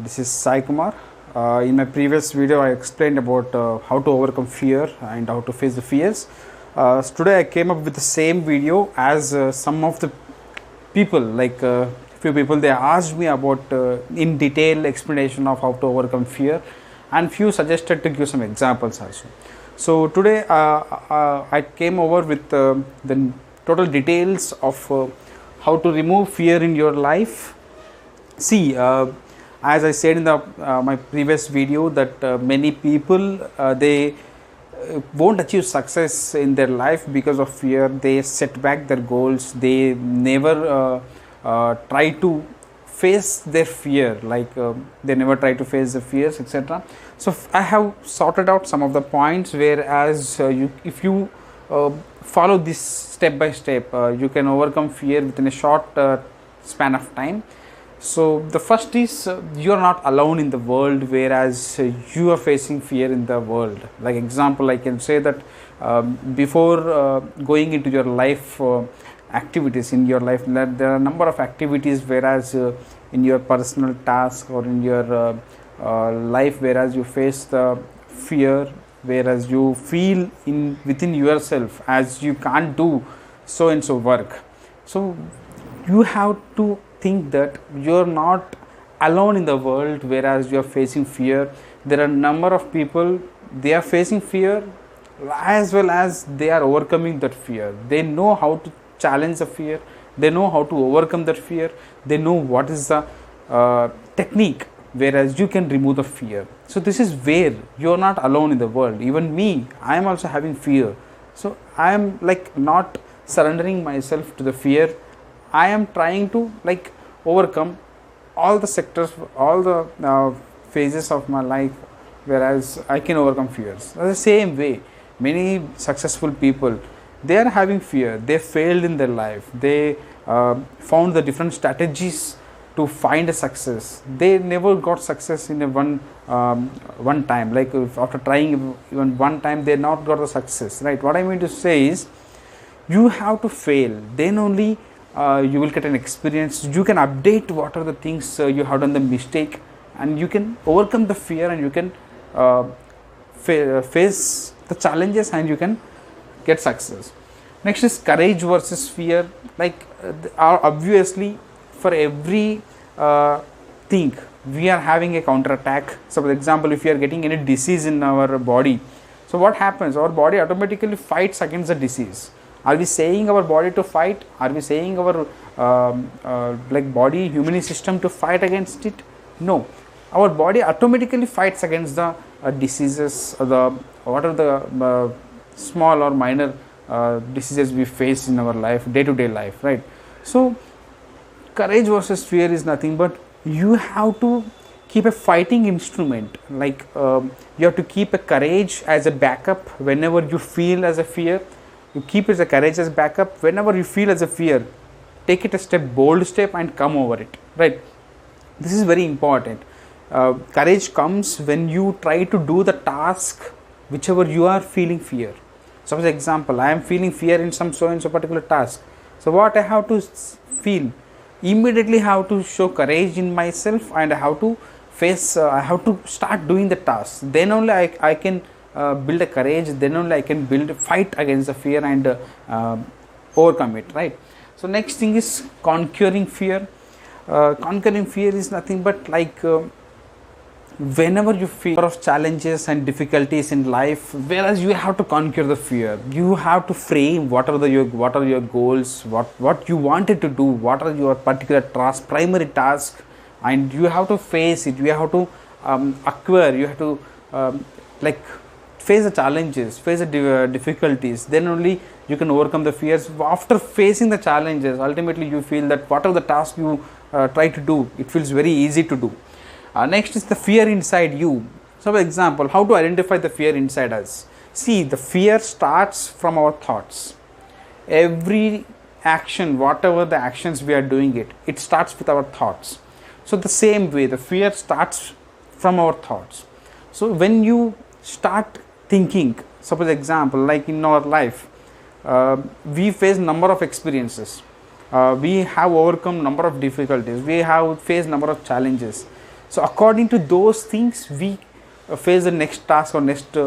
This is Sai Kumar. In my previous video, I explained about how to overcome fear and how to face the fears. Today, I came up with the same video as some of the people, like few people, they asked me about in detail explanation of how to overcome fear, and few suggested to give some examples also. So today, I came over with the total details of how to remove fear in your life. See, as I said in the my previous video, that many people they won't achieve success in their life because of fear. They set back their goals. They never try to face their fear, like they never try to face the fears, etc. So I have sorted out some of the points, whereas if you follow this step by step, you can overcome fear within a short span of time. So the first is you are not alone in the world, whereas you are facing fear in the world. Like example, I can say that before going into your life activities in your life, there are a number of activities, whereas in your personal task or in your life, whereas you face the fear, whereas you feel in within yourself as you can't do so and so work. So you have to think that you're not alone in the world, whereas you're facing fear. There are a number of people, they are facing fear as well as they are overcoming that fear. They know how to challenge the fear, they know how to overcome that fear, they know what is the technique, whereas you can remove the fear. So this is where you're not alone in the world. Even me, I am also having fear. So I am like not surrendering myself to the fear. I am trying to like overcome all the sectors, all the phases of my life, whereas I can overcome fears. The same way, many successful people, they are having fear. They failed in their life. They found the different strategies to find a success. They never got success in a one time. Like if after trying even one time, they not got the success. Right? What I mean to say is, you have to fail. Then only you will get an experience. You can update what are the things you have done the mistake, and you can overcome the fear, and you can face the challenges, and you can get success. Next is courage versus fear. Like obviously for every thing we are having a counter attack. So for example, if you are getting any disease in our body, so what happens? Our body automatically fights against the disease. Are we saying our body to fight? Are we saying our like body human system to fight against it? No, our body automatically fights against the diseases, or the what are the small or minor diseases we face in our life, day-to-day life, right? So courage versus fear is nothing but you have to keep a fighting instrument. Like you have to keep a courage as a backup whenever you feel as a fear. You keep it as a courage as backup. Whenever you feel as a fear, take it a step, bold step, and come over it, right? This is very important. Courage comes when you try to do the task whichever you are feeling fear. So for example, I am feeling fear in some so and so particular task. So what I have to feel? Immediately have to show courage in myself, and I have to face, I have to start doing the task. Then only I can build a courage, then only I can fight against the fear and overcome it, right? So next thing is conquering fear. Conquering fear is nothing but like whenever you feel of challenges and difficulties in life, whereas you have to conquer the fear, you have to frame what are your goals, what you wanted to do, what are your particular task, primary task, and you have to face it. You have to acquire, you have to like face the challenges, face the difficulties. Then only you can overcome the fears. After facing the challenges, ultimately you feel that whatever the task you try to do, it feels very easy to do. Next is the fear inside you. So for example, how to identify the fear inside us? See, the fear starts from our thoughts. Every action, whatever the actions we are doing, it starts with our thoughts. So the same way, the fear starts from our thoughts. So when you start thinking, suppose example, like in our life, we face number of experiences, we have overcome number of difficulties, we have faced number of challenges. So according to those things, we face the next task or next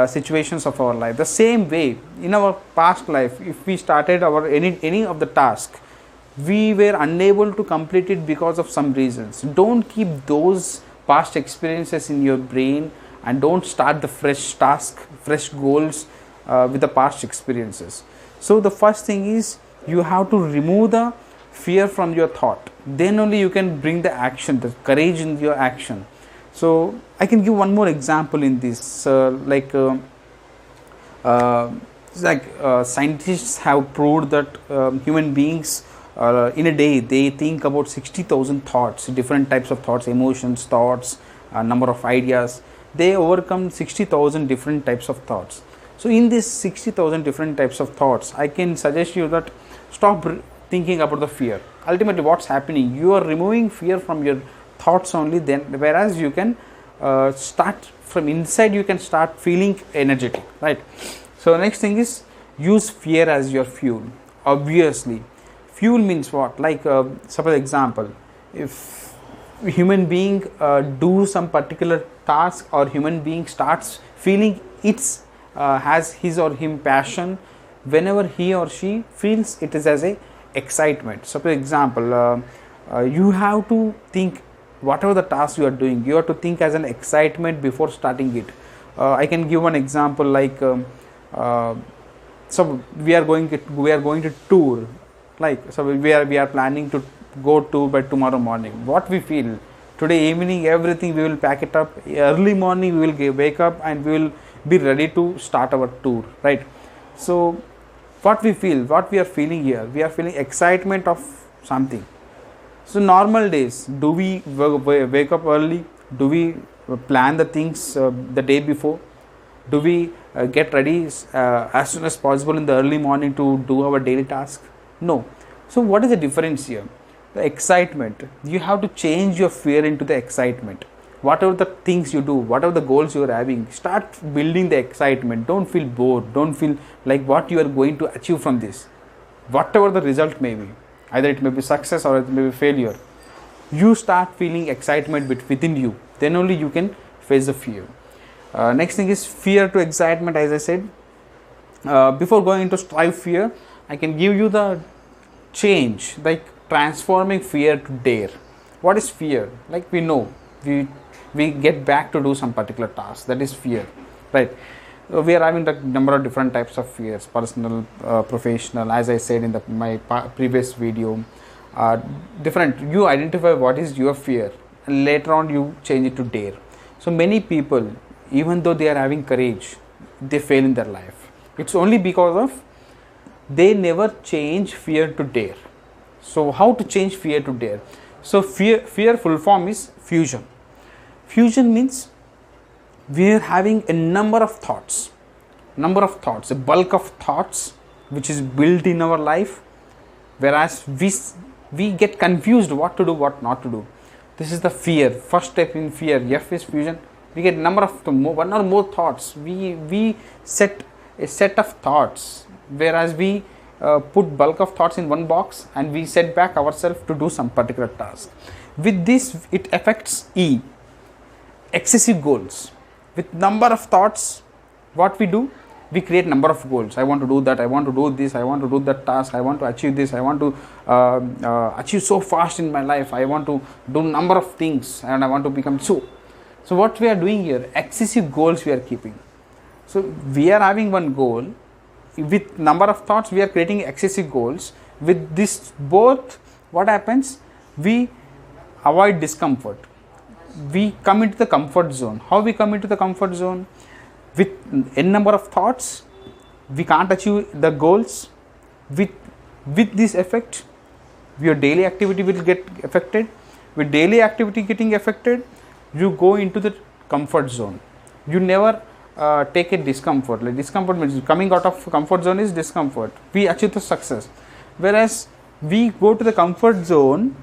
situations of our life. The same way in our past life, if we started our any of the task, we were unable to complete it because of some reasons. Don't keep those past experiences in your brain, and don't start the fresh task, fresh goals with the past experiences. So the first thing is, you have to remove the fear from your thought. Then only you can bring the action, the courage in your action. So I can give one more example in this. Scientists have proved that human beings in a day, they think about 60,000 thoughts, different types of thoughts, emotions, thoughts, number of ideas. They overcome 60,000 different types of thoughts. So in this 60,000 different types of thoughts, I can suggest you that stop thinking about the fear. Ultimately, what's happening? You are removing fear from your thoughts only. Then, whereas you can start from inside, you can start feeling energetic, right? So next thing is, use fear as your fuel. Obviously, fuel means what? Like suppose example, if human being do some particular task, or human being starts feeling it's has his or him passion, whenever he or she feels it is as a excitement. So for example, you have to think whatever the task you are doing, you have to think as an excitement before starting it. I can give one example, like so we are going to tour, like, so we are planning to go to by tomorrow morning. What we feel today evening, everything we will pack it up, early morning we will wake up and we will be ready to start our tour, right? So what we feel, what we are feeling here, we are feeling excitement of something. So normal days, do we wake up early? Do we plan the things the day before? Do we get ready as soon as possible in the early morning to do our daily task? No. So what is the difference here? The excitement. You have to change your fear into the excitement. Whatever the things you do, whatever the goals you are having, start building the excitement. Don't feel bored. Don't feel like what you are going to achieve from this. Whatever the result may be, either it may be success or it may be failure, you start feeling excitement within you. Then only you can face the fear. Next thing is fear to excitement. As I said, before going into strive fear, I can give you the change, like transforming fear to dare. What is fear? Like, we know we get back to do some particular task, that is fear, right? We are having the number of different types of fears, personal, professional, as I said in my previous video. Different, you identify what is your fear, and later on you change it to dare. So many people, even though they are having courage, they fail in their life. It's only because of they never change fear to dare. So how to change fear to dare? So fear full form is fusion. Fusion means we are having a number of thoughts, a bulk of thoughts which is built in our life, whereas we get confused what to do, what not to do. This is the fear. First step in fear, F is fusion. We get number of one or more thoughts. We set a set of thoughts, whereas we put bulk of thoughts in one box and we set back ourselves to do some particular task. With this, it affects E, excessive goals. With number of thoughts, what we do, we create number of goals. I want to do that, I want to do this, I want to do that task, I want to achieve this, I want to achieve so fast in my life, I want to do number of things, and I want to become so. So what we are doing here, excessive goals we are keeping. So we are having one goal, with number of thoughts we are creating excessive goals. With this both, what happens, we avoid discomfort, we come into the comfort zone. How we come into the comfort zone? With n number of thoughts, we can't achieve the goals. With this effect, your daily activity will get affected. With daily activity getting affected, you go into the comfort zone. You never take a discomfort. Like, discomfort means coming out of comfort zone is discomfort. We achieve the success. Whereas we go to the comfort zone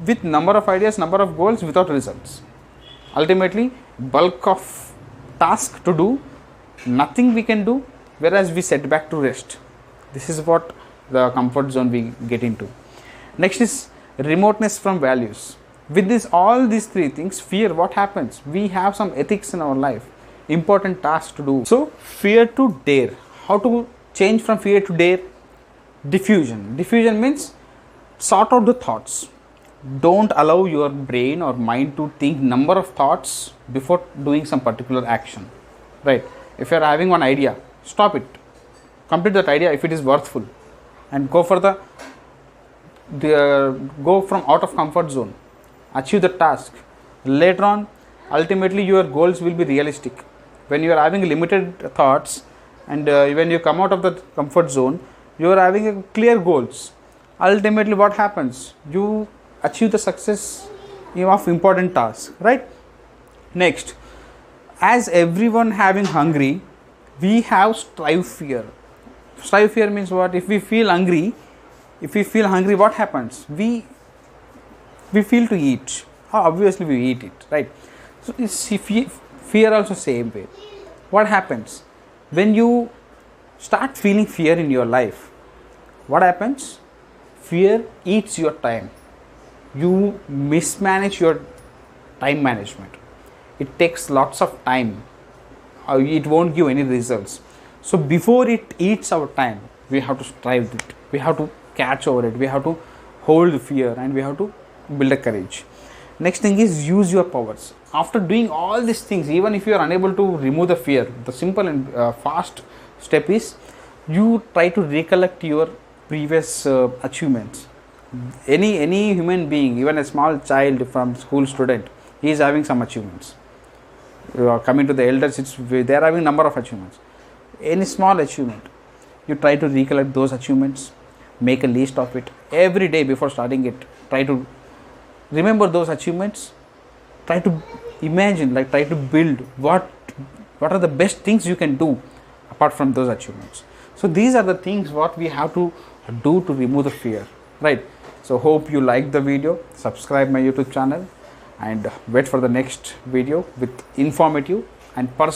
with number of ideas, number of goals without results. Ultimately, bulk of task to do, nothing we can do, whereas we set back to rest. This is what the comfort zone we get into. Next is remoteness from values. With this, all these three things, fear, what happens? We have some ethics in our life, important tasks to do. So fear to dare. How to change from fear to dare? Diffusion. Diffusion means sort out the thoughts. Don't allow your brain or mind to think number of thoughts before doing some particular action, right? If you are having one idea, stop it, complete that idea if it is worthful, and go for the go from out of comfort zone, achieve the task. Later on, ultimately your goals will be realistic. When you are having limited thoughts and when you come out of the comfort zone, you are having a clear goals. Ultimately what happens? You achieve the success of important tasks, right? Next, as everyone having hungry, we have strive fear. Strive fear means what? If we feel hungry, what happens? We feel to eat. Obviously we eat it, right? So fear also same way. What happens when you start feeling fear in your life? What happens? Fear eats your time. You mismanage your time management. It takes lots of time. It won't give any results. So before it eats our time, we have to strive it. We have to catch over it. We have to hold the fear and we have to build a courage. Next thing is use your powers. After doing all these things, even if you are unable to remove the fear, the simple and fast step is you try to recollect your previous achievements. Any human being, even a small child from school student, he is having some achievements. Coming to the elders, they are having number of achievements. Any small achievement, you try to recollect those achievements, make a list of it every day before starting it. Try to remember those achievements. Try to imagine, like try to build what are the best things you can do apart from those achievements. So these are the things what we have to do to remove the fear, right? So hope you like the video. Subscribe my YouTube channel and wait for the next video with informative and personal